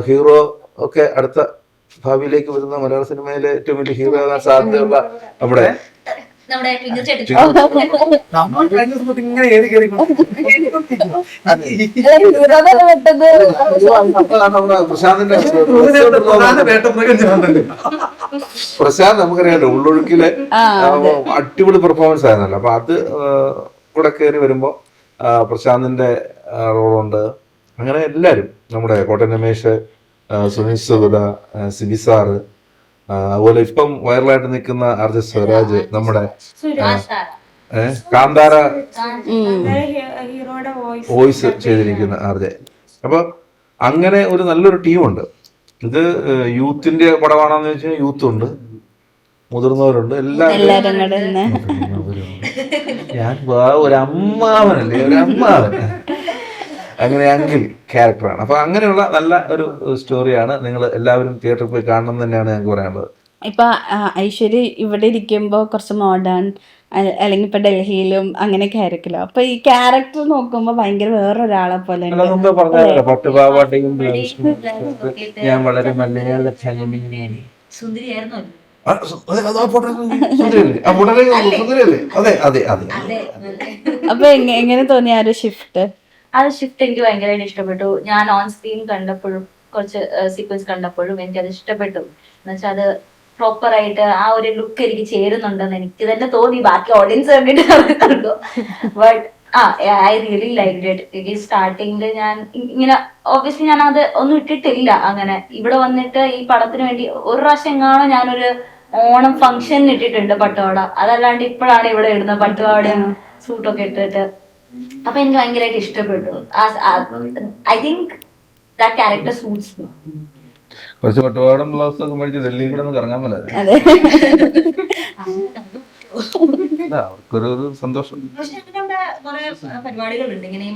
Hero ഒക്കെ അടുത്ത ഭാവിയിലേക്ക് വരുന്ന മലയാള സിനിമയിലെ ഏറ്റവും വലിയ ഹീറോ ആകാൻ സാധ്യതയുള്ള നമ്മുടെ പ്രശാന്ത് നമുക്കറിയാലോ ഉള്ളൊഴുക്കിലെ അടിപൊളി പെർഫോമൻസ് ആയിരുന്നല്ലോ. അപ്പൊ അത് കൂടെ കയറി വരുമ്പോ പ്രശാന്തിന്റെ റോളുണ്ട്. അങ്ങനെ എല്ലാരും നമ്മുടെ കോട്ടയം രമേശ്, സുനിൽ സുഗത, സിബി സാറ്, അതുപോലെ ഇപ്പം വൈറലായിട്ട് നിൽക്കുന്ന ആർജെ സ്വരാജ്, നമ്മുടെ കാന്താര വോയിസ് ചെയ്തിരിക്കുന്ന ആർജെ. അപ്പൊ അങ്ങനെ ഒരു നല്ലൊരു ടീമുണ്ട്. ഇത് യൂത്തിന്റെ പടമാണെന്ന് വെച്ചാൽ യൂത്ത് ഉണ്ട്, മുതിർന്നവരുണ്ട്, എല്ലാവരും. ഞാൻ ഒരു അമ്മാവനല്ലേ, ഒരു അമ്മാവൻ, അങ്ങനെ അങ്കിൾ ക്യാരക്ടറാണ്. അപ്പൊ അങ്ങനെയുള്ള നല്ല ഒരു സ്റ്റോറിയാണ്. നിങ്ങൾ എല്ലാവരും തിയേറ്ററിൽ പോയി കാണണം തന്നെയാണ് ഞങ്ങൾക്ക് പറയാനുള്ളത്. ഇപ്പൊ ഐശ്വര്യ ഇവിടെ ഇരിക്കുമ്പോ കുറച്ച് മോഡേൺ, അല്ലെങ്കിൽ ഇപ്പൊ ഡൽഹിയിലും അങ്ങനെയൊക്കെ ആയിരിക്കുമല്ലോ. അപ്പൊ ഈ ക്യാരക്ടർ നോക്കുമ്പോ ഭയങ്കര വേറൊരാളെ പോലെ പറഞ്ഞാലോ, പട്ടുപാവാട്ടയും ഞാൻ വളരെ മലയാള സുന്ദരിയായിരുന്നു. അപ്പൊ എങ്ങനെ തോന്നി ആ ഒരു ഷിഫ്റ്റ്? ആ ഷിഫ്റ്റ് എനിക്ക് ഭയങ്കരമായിട്ട് ഇഷ്ടപ്പെട്ടു. ഞാൻ ഓൺ സ്ക്രീൻ കണ്ടപ്പോഴും കുറച്ച് സീക്വൻസ് കണ്ടപ്പോഴും എനിക്കത് ഇഷ്ടപ്പെട്ടു. എന്നുവെച്ചാൽ അത് പ്രോപ്പർ ആയിട്ട് ആ ഒരു ലുക്ക് എനിക്ക് ചേരുന്നുണ്ടെന്ന് എനിക്ക് തന്നെ തോന്നി. ബാക്കി ഓഡിയൻസ് കണ്ടിട്ട് but I really liked it. ഈ സ്റ്റാർട്ടിങ്ങില് ഞാൻ ഇങ്ങനെ ഓബ്വിയസ്ലി ഞാൻ അത് ഒന്നും ഇട്ടിട്ടില്ല. അങ്ങനെ ഇവിടെ വന്നിട്ട് ഈ പടത്തിന് വേണ്ടി ഒരു പ്രാവശ്യം എങ്ങാണോ ഞാനൊരു ഓണം ഫംഗ്ഷൻ ഇട്ടിട്ടുണ്ട് പട്ടുപാവാട. അതല്ലാണ്ട് ഇപ്പോഴാണ് ഇവിടെ ഇടുന്ന പട്ടുപാവാടയും സൂട്ടൊക്കെ ഇട്ടിട്ട്. അപ്പൊ എനിക്ക് ഭയങ്കരമായിട്ട് ഇഷ്ടപ്പെട്ടു. I think that character suits me. കുറച്ച് പട്ടുപാവാട ബ്ലൗസ് ഒക്കെ മേടിച്ച് ഡൽഹിയിൽ കൂടെ ഒന്ന് കറങ്ങാൻ പോലെ അവർക്കൊരു സന്തോഷം. പരിപാടികളുണ്ട് ഇങ്ങനെ ഈ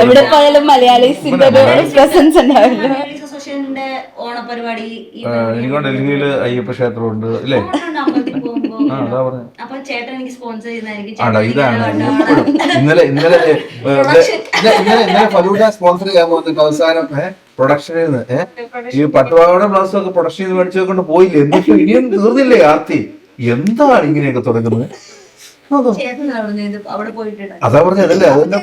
എവിടെ പോയാലും മലയാളീസിന്റെ പ്രസൻസ് ഉണ്ടാവില്ല. അസോസിയേഷന്റെ ഓണപരിപാടി എനിക്ക് ഡൽഹിയില് അയ്യപ്പ ക്ഷേത്രമുണ്ട് അല്ലേ? അപ്പൊ ചേട്ടൻ എനിക്ക് സ്പോൺസർ ചെയ്യുന്നതായിരിക്കും. ഇതാണ് ഇന്നലെ ഫലൂഡ സ്പോൺസർ ചെയ്യാൻ പോകുന്ന അവസാനം പ്രൊഡക്ഷനിൽ നിന്ന് ഈ പട്ടുപാവാട ബ്ലൗസ് ഒക്കെ പ്രൊഡക്ഷൻ ചെയ്ത് മേടിച്ചു കൊണ്ട് പോയില്ലേ? എന്നിട്ട് ഇനിയും തീർന്നില്ലേ ആർത്തി? എന്താണ് ഇങ്ങനെയൊക്കെ തുടങ്ങുന്നത്? അതാ പറഞ്ഞതല്ലേ, അതെല്ലാം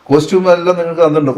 കോസ്റ്റ്യൂം എല്ലാം നിങ്ങൾക്ക് തന്നിട്ടുണ്ട്.